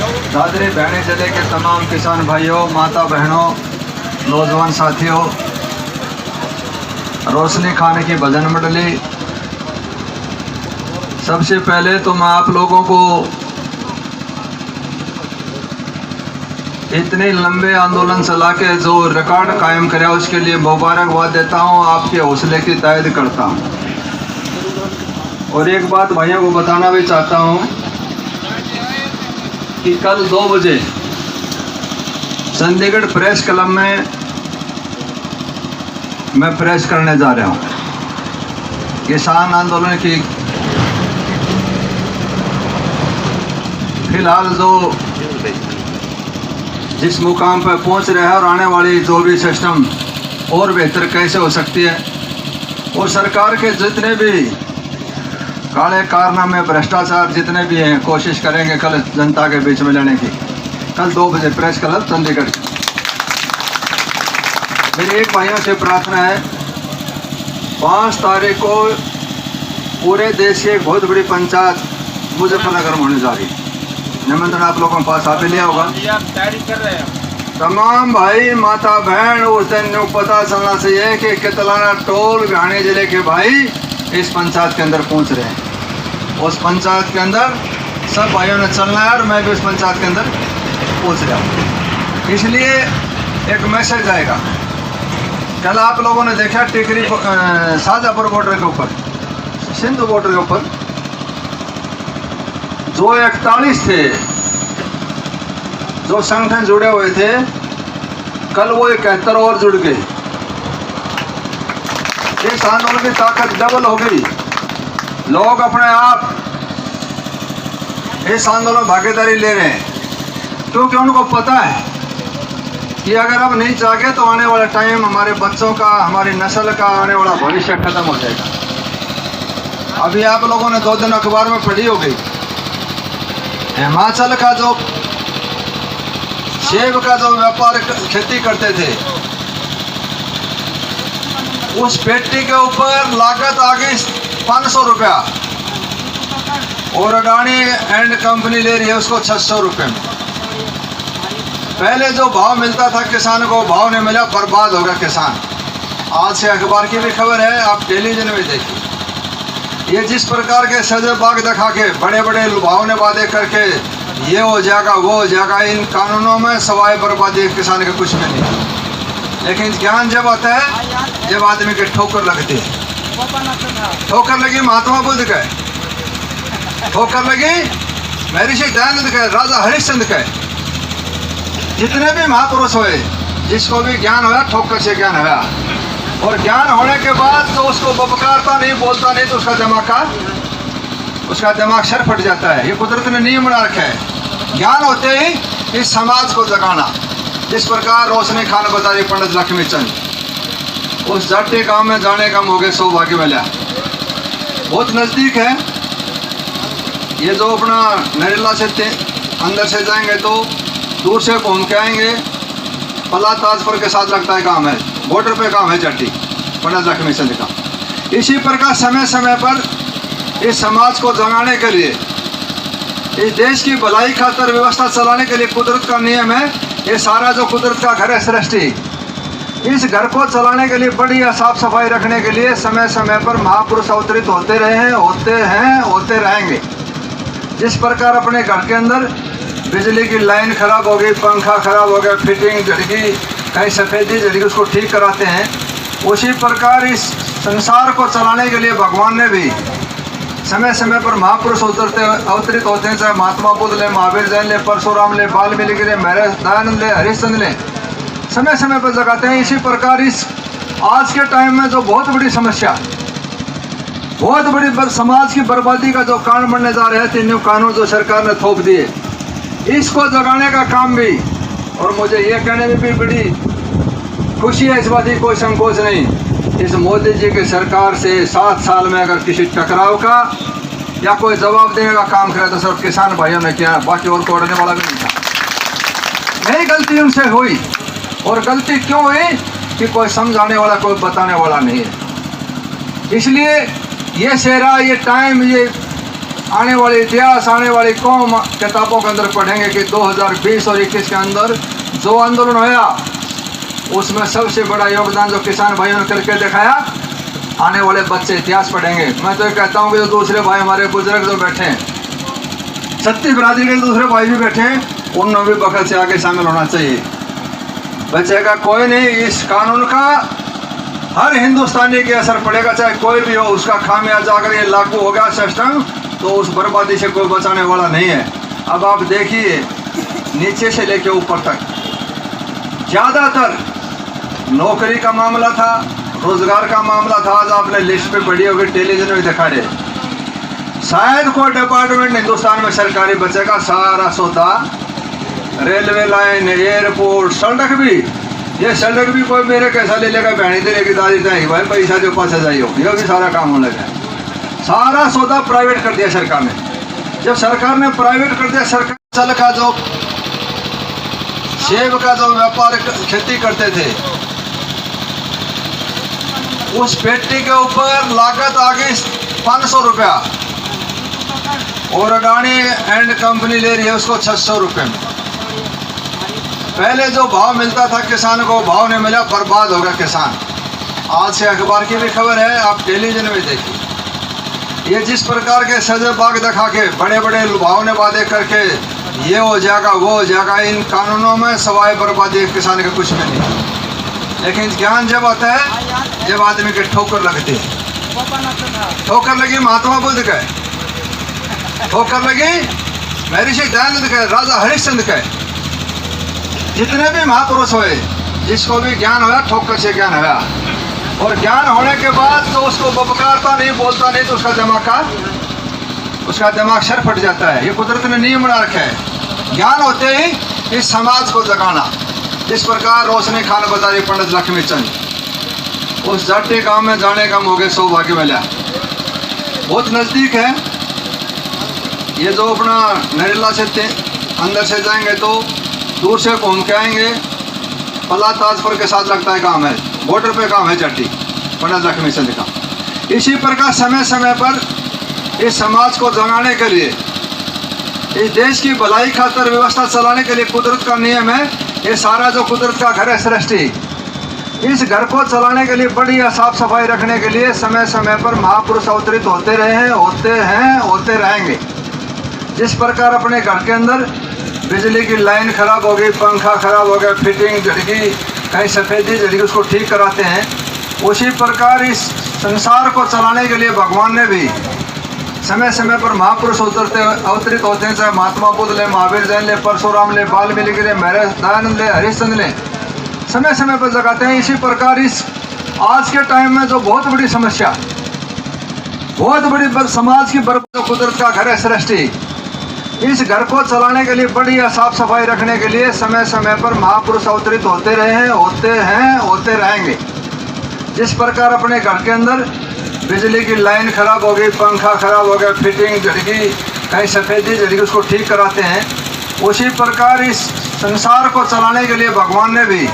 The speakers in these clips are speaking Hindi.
दादरी बहने जिले के तमाम किसान भाइयों, माता बहनों, नौजवान साथियों, रोशनी खाने की भजन मंडली, सबसे पहले तो मैं आप लोगों को इतने लंबे आंदोलन चला के जो रिकॉर्ड कायम कराया उसके लिए मुबारकबाद देता हूं, आपके हौसले की तायद करता हूं। और एक बात भाइयों को बताना भी चाहता हूं कि कल 2 बजे चंडीगढ़ प्रेस क्लब में मैं प्रेस करने जा रहा हूं। किसान आंदोलन की फिलहाल जो जिस मुकाम पर पहुंच रहे हैं और आने वाली जो भी सिस्टम और बेहतर कैसे हो सकती है, और सरकार के जितने भी काले कारनामे, भ्रष्टाचार जितने भी हैं, कोशिश करेंगे कल जनता के बीच में लेने की। कल 2 बजे प्रेस क्लब चंडीगढ़। मेरी एक भाइयों से प्रार्थना है, 5 तारीख को पूरे देश की एक बहुत बड़ी पंचायत मुजफ्फरनगर में होने जा रही है। निमंत्रण आप लोगों के पास आ भी लिया होगा। तैयारी कर रहे हैं तमाम भाई, माता बहन, उस दिन पता चलना चाहिए कि कितना टोल भिवानी जिले के भाई इस पंचायत के अंदर पहुंच रहे हैं। उस पंचायत के अंदर सब भाइयों ने चलना है और मैं भी उस पंचायत के अंदर पहुंच रहा हूँ। इसलिए एक मैसेज आएगा। कल आप लोगों ने देखा टिकरी शाहजहाँपुर बॉर्डर के ऊपर, सिंधु बॉर्डर के ऊपर जो 41 थे जो संगठन जुड़े हुए थे, कल वो 71 और जुड़ गए। इस आंदोलन की ताकत डबल हो गई। लोग अपने आप इस आंदोलन भागीदारी ले रहे हैं, क्योंकि उनको पता है कि अगर अब नहीं जागे तो आने वाला टाइम हमारे बच्चों का, हमारी नस्ल का आने वाला भविष्य खत्म हो जाएगा। अभी आप लोगों ने 2 दिन अखबार में पढ़ी होगी, हिमाचल का जो सेब का जो व्यापार खेती करते थे, उस पेटी के ऊपर लागत आ गई 500 रुपया और अडानी एंड कंपनी ले रही है उसको 600 रुपये में। पहले जो भाव मिलता था किसान को, भाव नहीं मिला, बर्बाद हो गया किसान। आज से अखबार की भी खबर है, आप टेलीविजन में देखिए। ये जिस प्रकार के सजे बाग दिखा के बड़े बड़े लुभावने वादे करके ये हो जाएगा वो हो जाएगा, इन कानूनों में सवाए बर्बादी किसान का कुछ भी नहीं। लेकिन ज्ञान जब आता है जब आदमी के ठोकर लगती है। ठोकर लगी महात्मा बुद्ध का, ठोकर लगी महर्षि दयानंद का, राजा हरिश्चंद्र का, जितने भी महापुरुष हुए, जिसको भी ज्ञान हुआ ठोकर से ज्ञान हुआ। और ज्ञान होने के बाद तो उसको बपकारता नहीं, बोलता नहीं, तो उसका दिमाग सर फट जाता है। ये कुदरत ने नियम बना रखा है। ज्ञान होते ही इस समाज को जगाना, जिस प्रकार रोशनी खान बता रही पंडित लक्ष्मी चंद, उस जाटे गांव में जाने का मोगे सौभाग्य मिला। बहुत नज़दीक है ये। जो अपना नरेला से अंदर से जाएंगे तो दूर से घूम के आएंगे, पला ताजपुर के साथ लगता है गाँव है, बॉर्डर पे गाँव है जट्टी पंडित लक्ष्मी चंद का। इसी प्रकार समय समय पर इस समाज को जगाने के लिए, इस देश की भलाई खातर व्यवस्था चलाने के लिए कुदरत का नियम है। ये सारा जो कुदरत का घर है सृष्टि, इस घर को चलाने के लिए, बढ़िया साफ सफाई रखने के लिए समय समय पर महापुरुष अवतरित होते रहे हैं, होते रहेंगे। जिस प्रकार अपने घर के अंदर बिजली की लाइन खराब हो गई, पंखा खराब हो गया, फिटिंग जड़ गई, कहीं सफ़ेदी जड़ गई, उसको ठीक कराते हैं, उसी प्रकार इस संसार को चलाने के लिए भगवान ने भी समय समय पर महापुरुष अवतरित होते हैं। चाहे महात्मा बुद्ध ले, महावीर जैन ले, परशुराम ले, वाल्मीकि ले, महर्षि दयानंद ले, हरिश्चंद्र ले, समय समय पर जगाते हैं। इसी प्रकार इस आज के टाइम में जो बहुत बड़ी समस्या, बहुत बड़ी समाज की बर्बादी का जो कारण बनने जा रहे हैं, 3 कानून जो सरकार ने थोप दिए, इसको जगाने का काम भी, और मुझे ये कहने में भी बड़ी खुशी है, इस बात की कोई संकोच नहीं, इस मोदी जी की सरकार से 7 साल में अगर किसी टकराव का या कोई जवाब देने का काम करे तो सिर्फ किसान भाइयों ने किया, बाकी और तोड़ने वाला भी नहीं था। यही गलती उनसे हुई, और गलती क्यों हुई कि कोई समझाने वाला, कोई बताने वाला नहीं है। इसलिए ये सेहरा, ये टाइम, ये आने वाले इतिहास, आने वाली कौम किताबों के अंदर पढ़ेंगे कि 2020 और 21 के अंदर जो आंदोलन होया उसमें सबसे बड़ा योगदान जो किसान भाइयों ने करके दिखाया। आने वाले बच्चे इतिहास पढ़ेंगे। मैं तो ये कहता हूँ कि जो दूसरे भाई हमारे बुजुर्ग जो बैठे हैं, छत्तीस बिरादरी के दूसरे भाई भी बैठे हैं, उनमें भी बखत से आगे शामिल होना चाहिए। बच्चे का कोई नहीं, इस कानून का हर हिंदुस्तानी के असर पड़ेगा, चाहे कोई भी हो। उसका खामियाजा अगर ये लागू हो गया सिस्टम तो उस बर्बादी से कोई बचाने वाला नहीं है। अब आप देखिए नीचे से लेके ऊपर तक ज़्यादातर नौकरी का मामला था, रोजगार का मामला था। आज आपने लिस्ट पे पढ़ी होगी, टेलीविजन में दिखा रहे, शायद कोई डिपार्टमेंट हिंदुस्तान में सरकारी बचेगा। सारा सौदा, रेलवे लाइन, एयरपोर्ट, सड़क भी, ये सड़क भी कोई मेरे कैसा ले लेगा, बहनी दे लेगी, दादी देगी, भाई पैसा जो पास जाइए, ये भी सारा काम होने लगा। सारा सौदा प्राइवेट कर दिया सरकार ने। जब सरकार ने प्राइवेट कर दिया, सरकार सल का जो सेब का जो व्यापार खेती करते थे, उस पेटी के ऊपर लागत आ गई 500 रुपया और अडानी एंड कंपनी ले रही है उसको 600 रुपये में। पहले जो भाव मिलता था किसान को, भाव नहीं मिला, बर्बाद हो गया किसान। आज से अखबार की भी खबर है, आप टेलीविजन में देखिए। ये जिस प्रकार के सजे बाग दिखा के बड़े बड़े लुभावने वादे करके ये हो जाएगा वो हो जाएगा, इन कानूनों में सवाए बर्बादी किसान का कुछ भी नहीं। लेकिन ज्ञान जब आता है जब आदमी के ठोकर लगती है। ठोकर लगी महात्मा बुद्ध का, ठोकर लगी महर्षि दयानंद का, राजा हरिश्चंद्र का, जितने भी महापुरुष हुए, जिसको भी ज्ञान हुआ ठोकर से ज्ञान हुआ। और ज्ञान होने के बाद तो उसको बपकारता नहीं, बोलता नहीं, तो उसका दिमाग सर फट जाता है। ये कुदरत ने नियम बना रखा है। ज्ञान होते ही इस समाज को जगाना। जिस प्रकार रोशनी खान बता रही पंडित लक्ष्मी चंद, उस जाटे गांव में जाने का मोगे सौभाग्य मिला। बहुत नज़दीक है ये, जो अपना नरेला से अंदर से जाएंगे तो दूर से घूम के आएंगे, पला ताजपुर के साथ लगता है गांव है, बॉर्डर पे गांव है जट्टी पंडित लक्ष्मी चंद का। इसी प्रकार समय समय पर इस समाज को जगाने के लिए, इस देश की भलाई खातर व्यवस्था चलाने के लिए कुदरत का नियम है। ये सारा जो कुदरत का घर है सृष्टि, इस घर को चलाने के लिए, बढ़िया साफ सफाई रखने के लिए समय समय पर महापुरुष अवतरित होते रहे हैं, होते रहेंगे। जिस प्रकार अपने घर के अंदर बिजली की लाइन खराब हो गई, पंखा खराब हो गया, फिटिंग झड़की, कहीं सफ़ेदी झड़की, उसको ठीक कराते हैं, उसी प्रकार इस संसार को चलाने के लिए भगवान ने भी समय समय पर महापुरुष अवतरित होते हैं। चाहे महात्मा बुद्ध ले, महावीर जैन ले, परशुराम ले, वाल्मीकि ले, महर्षि दयानंद ले, हरिश्चंद्र ले, समय समय पर जगाते हैं। इसी प्रकार इस आज के टाइम में जो बहुत बड़ी समस्या, बहुत बड़ी समाज की बर्बादी, कुदरत का घर है सृष्टि, इस घर को चलाने के लिए, बढ़िया साफ सफाई रखने के लिए समय समय पर महापुरुष अवतरित होते रहे हैं, होते रहेंगे। जिस प्रकार अपने घर के अंदर बिजली की लाइन खराब हो गई, पंखा खराब हो गया, फिटिंग झड़की, कहीं सफ़ेदी झड़की, उसको ठीक कराते हैं, उसी प्रकार इस संसार को चलाने के लिए भगवान ने भी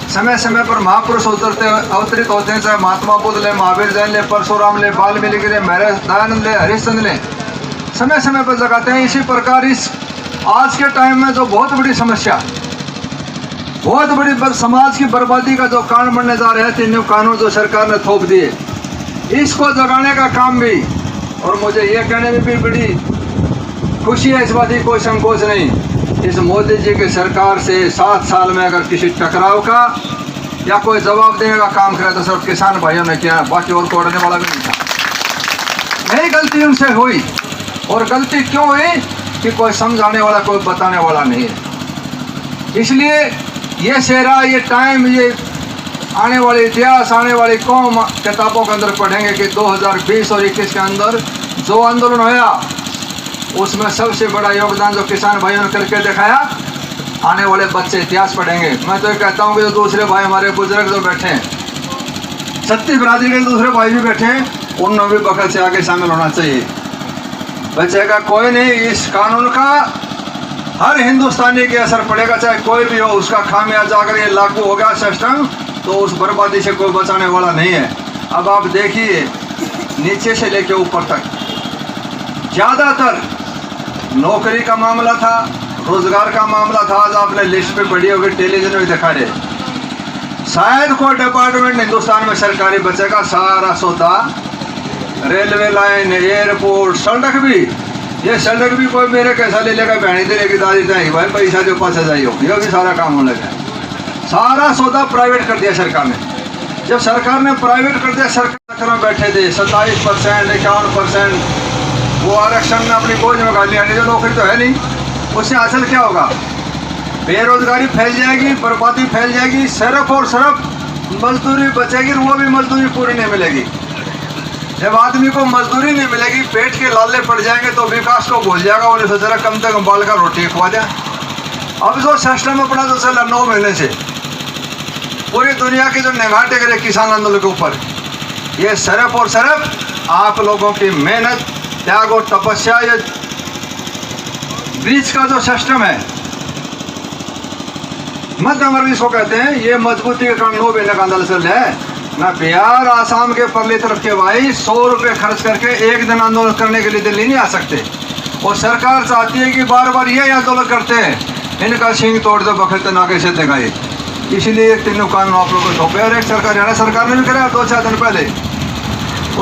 समय समय पर महापुरुष अवतरित होते हैं। चाहे महात्मा बुद्ध ले, महावीर जैन ले, परशुराम ले, वाल्मीकि ले, महर्षि दयानंद ले, हरिश्चंद्र ले, समय समय पर जगाते हैं। इसी प्रकार इस आज के टाइम में जो बहुत बड़ी समस्या, बहुत बड़ी समाज की बर्बादी का जो कारण बनने जा रहे हैं, 3 कानून जो सरकार ने थोप दिए, इसको जगाने का काम भी, और मुझे ये कहने में भी बड़ी खुशी है, इस बात की कोई संकोच नहीं, इस मोदी जी की सरकार से 7 साल में अगर किसी टकराव का या कोई जवाब देने का काम करे तो सिर्फ किसान भाइयों ने किया, बाकी और तोड़ने वाला भी नहीं था। यही गलती उनसे हुई, और गलती क्यों हुई कि कोई समझाने वाला, कोई बताने वाला नहीं है। इसलिए ये सेहरा, ये टाइम, ये आने वाले इतिहास, आने वाली कौम किताबों के अंदर पढ़ेंगे कि 2020 और 21 के अंदर जो आंदोलन होया उसमें सबसे बड़ा योगदान जो किसान भाइयों ने करके दिखाया। आने वाले बच्चे इतिहास पढ़ेंगे। मैं तो ये कहता हूँ कि जो दूसरे भाई हमारे बुजुर्ग जो बैठे हैं, छत्तीस बिरादरी के दूसरे भाई भी बैठे हैं, उनमें भी बखत से आगे शामिल होना चाहिए। बच्चे का कोई नहीं, इस कानून का हर हिंदुस्तानी के असर पड़ेगा, चाहे कोई भी हो। उसका खामियाजा अगर ये लागू हो गया सिस्टम तो उस बर्बादी से कोई बचाने वाला नहीं है। अब आप देखिए नीचे से लेके ऊपर तक ज़्यादातर नौकरी का मामला था, रोजगार का मामला था। आज आपने लिस्ट पे पड़ी होगी, टेलीविजन में दिखा रहे। शायद कोई डिपार्टमेंट हिंदुस्तान में सरकारी बचेगा। सारा सौदा, रेलवे लाइन, एयरपोर्ट, सड़क भी, ये सड़क भी कोई मेरे कैसा ले लेगा, बहनी दे लेगी, दादी देगी, भाई पैसा जो पास जाइयो, ये भी सारा काम होने लगा। सारा सौदा प्राइवेट कर दिया सरकार ने। जब सरकार ने प्राइवेट कर दिया, सरकार में बैठे थे 27%, 51%, वो आरक्षण ने अपनी बोझ में गाल लिया। नहीं तो नौकरी तो है नहीं, उससे हासिल क्या होगा? बेरोजगारी फैल जाएगी, बर्बादी फैल जाएगी, सिर्फ और सिर्फ मजदूरी बचेगी, वो भी मजदूरी पूरी नहीं मिलेगी। जब आदमी को मजदूरी नहीं मिलेगी, पेट के लाले पड़ जाएंगे तो विकास को भूल जाएगा। उन्हें सोच रहा कम से कम बाल का रोटी खवा दें। अब जो सिस्टम अपना जो चला 9 महीने से, पूरी दुनिया की जो निगाह टेक रहे किसान आंदोलन के ऊपर, ये सिर्फ और सिर्फ आप लोगों की मेहनत, त्याग और तपस्या, ये बीच का जो सिस्टम है, मध्यम वर्ग इसको कहते हैं, ये मजबूती के कारण 9 महीने का आंदोलन चल रहा है ना। बिहार, आसाम के परली तरफ के भाई 100 रुपये खर्च करके एक दिन आंदोलन करने के लिए दिल्ली नहीं आ सकते। और सरकार चाहती है कि बार बार ये आंदोलन करते हैं, इनका सींग तोड़ दो, बखरते ना कैसे देगा ये। इसलिए तीनों कानून आप लोगों को थोपे। और एक सरकार, हरियाणा सरकार ने भी कराया 2-4 दिन पहले,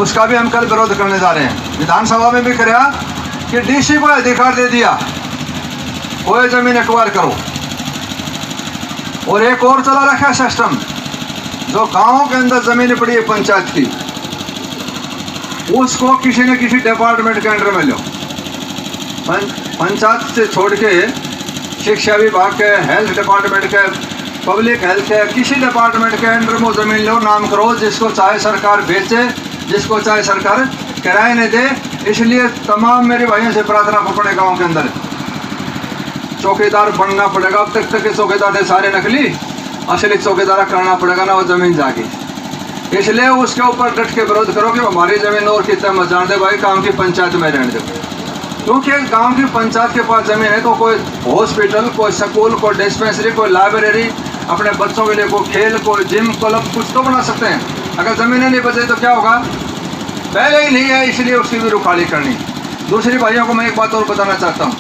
उसका भी हम कल विरोध करने जा रहे हैं। विधानसभा में भी कराया कि डीसी को अधिकार दे दिया, कोई जमीन एक्वायर करो। और एक और चला रखा सिस्टम, जो गांवों के अंदर जमीन पड़ी है पंचायत की, उसको किसी न किसी डिपार्टमेंट के अंडर में लो। पंचायत से छोड़ के शिक्षा विभाग के, हेल्थ डिपार्टमेंट के, पब्लिक हेल्थ के, किसी डिपार्टमेंट के अंडर में जमीन लो, नाम करो, जिसको चाहे सरकार बेचे, जिसको चाहे सरकार किराए न दे। इसलिए तमाम मेरे भाइयों से प्रार्थना पकड़े, गाँव के अंदर चौकीदार बनना पड़ेगा। अब तक के चौकीदार थे सारे नकली, असली चौकीदार करना पड़ेगा ना, वो जमीन जाके। इसलिए उसके ऊपर डट के विरोध करो कि हमारी जमीन और कितना मत जान दे भाई, गांव की पंचायत में रहने दो। क्योंकि गांव की पंचायत के पास जमीन है तो कोई हॉस्पिटल, कोई स्कूल, कोई डिस्पेंसरी, कोई लाइब्रेरी, अपने बच्चों के लिए कोई खेल, कोई जिम, क्लब, कुछ तो बना सकते हैं। अगर ज़मीनें नहीं बचे तो क्या होगा? पहले ही नहीं है, इसलिए उसकी भी रुखाली करनी। दूसरी भाइयों को मैं एक बात और बताना चाहता हूँ,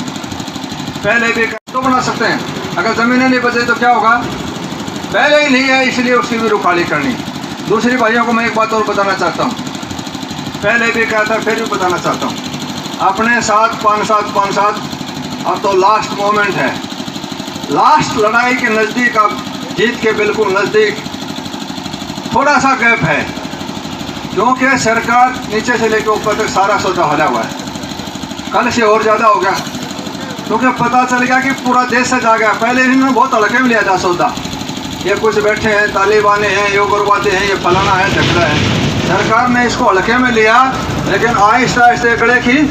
पहले भी तो बना सकते हैं, अगर ज़मीनें नहीं बचे तो क्या होगा? पहले ही नहीं है, इसलिए उसकी भी रुखाली करनी। दूसरी भाइयों को मैं एक बात और बताना चाहता हूँ, पहले भी कहा था, फिर भी बताना चाहता हूँ, अपने साथ 5-7 अब तो लास्ट मोमेंट है, लास्ट लड़ाई के नज़दीक, अब जीत के बिल्कुल नज़दीक, थोड़ा सा गैप है, क्योंकि सरकार नीचे से लेकर ऊपर तक सारा सौदा हला हुआ है। कल से और ज़्यादा हो गया, क्योंकि पता चल गया कि पूरा देश से जा गया। पहले इन्होंने बहुत हल्के में लिया था सौदा, ये कुछ बैठे हैं, तालिबानी हैं, ये उग्रवादी हैं, ये फलाना है, झगड़ा है। सरकार ने इसको हल्के में लिया, लेकिन आहिस्ता आहिस्ता गले की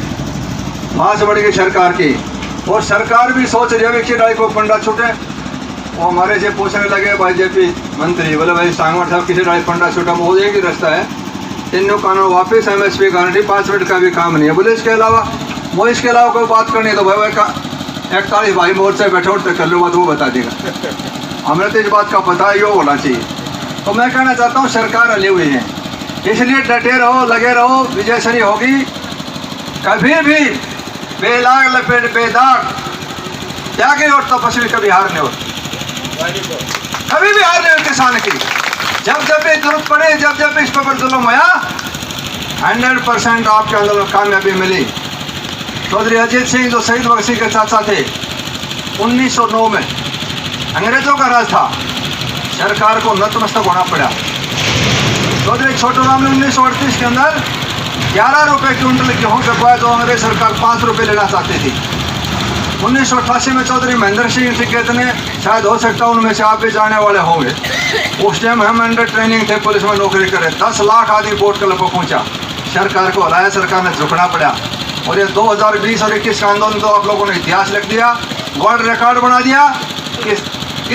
मांस बढ़ गई सरकार की। और सरकार भी सोच रही है कि डाई को पंडा छूटे। वो हमारे से पूछने लगे बीजेपी मंत्री, बोले भाई सांगवार साहब किसी डाई पंडा छूटा, वो एक ही रास्ता है, तीनों कानून वापस, MSP गारंटी, 5 मिनट का भी काम नहीं है। बोले इसके अलावा कोई बात करनी है तो भाई 41 भाई मोर्चे बैठे उठते कर लो, बात वो बता देगा। हमें तो इस बात का पता है, ये होना चाहिए। तो मैं कहना चाहता हूँ, सरकार अली हुई है, इसलिए डटे रहो, लगे रहो, विजयश्री होगी। कभी भी बेलाग लपेट बेदाग त्यागी और तपस्वी कभी हार नहीं होती, कभी भी हार नहीं होती किसान की। जब जब भी जरूरत पड़े, जब जब इस पर जुल्म होया, 100% आपके अंदर कामयाबी मिली। चौधरी अजीत सिंह जो शहीद भगत सिंह के चाचा थे, 1909 में अंग्रेजों का राज था, सरकार को नतमस्तक होना पड़ा। चौधरी छोटूराम ने 1938 के अंदर 11 रुपये क्विंटल गेहूँ कपवाया, जो अंग्रेज सरकार 5 रुपये लेना चाहती थी। 1988 में चौधरी महेंद्र सिंह टिकैत ने, शायद हो सकता उनमें से आप भी जाने वाले होंगे, उस टाइम हम अंडर ट्रेनिंग थे, पुलिस में नौकरी करे, 10 लाख आदमी वोट क्लब को पहुँचा। सरकार को हराया, सरकार ने झुकना पड़ा। और ये 2020 और 21 का आंदोलन तो आप लोगों ने इतिहास लिख दिया, वर्ल्ड रिकॉर्ड बना दिया कि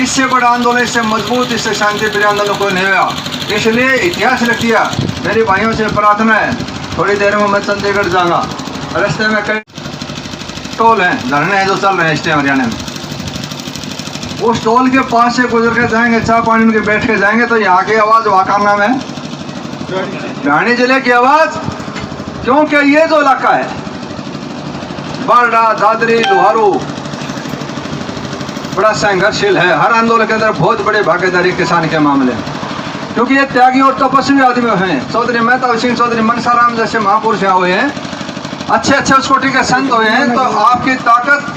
इससे बड़ा आंदोलन, इससे मजबूत, इससे शांतिप्रिय आंदोलन कोई नहीं हुआ। इसलिए इतिहास लिख दिया। मेरी भाइयों से प्रार्थना है, थोड़ी देर में मैं चंडीगढ़ जाऊँगा, रास्ते में कई टोल हैं, धरने हैं जो चल रहे हैं इस टाइम हरियाणा में। उस टोल के पास से गुजर के जाएंगे, चाय पानी उनके बैठ के जाएंगे, तो यहाँ की आवाज़ वहाँ का नाम है भिवानी जिले की आवाज़। क्योंकि ये जो इलाका है, बारडा, दादरी, लोहारू बड़ा संघर्षशील है। हर आंदोलन के अंदर बहुत बड़ी भागीदारी किसान के मामले में, क्योंकि ये त्यागी और तपस्वी आदमी हैं। चौधरी मेहता सिंह, चौधरी मनसाराम जैसे महापुरुष यहाँ हुए हैं, अच्छे अच्छे उस कोटि के संत हुए हैं। तो आपकी ताकत,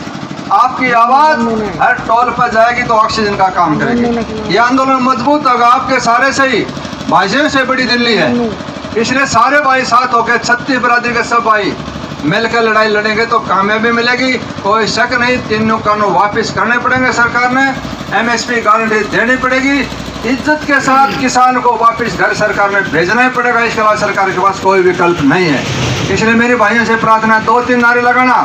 आपकी आवाज हर टोल पर जाएगी तो ऑक्सीजन का काम करेगी। ये आंदोलन मजबूत होगा आपके सारे से ही। भाइयों से बड़ी दिल्ली है, इसलिए सारे भाई साथ होकर, छत्तीस बरादरी के सब भाई मिलकर लड़ाई लड़ेंगे तो कामयाबी मिलेगी, कोई शक नहीं। तीनों कानून वापस करने पड़ेंगे, सरकार ने MSP गारंटी देनी पड़ेगी, इज्जत के साथ किसान को वापस घर सरकार में भेजना ही पड़ेगा। इसके बाद सरकार के पास कोई विकल्प नहीं है। इसलिए मेरे भाइयों से प्रार्थना, 2-3 नारे लगाना।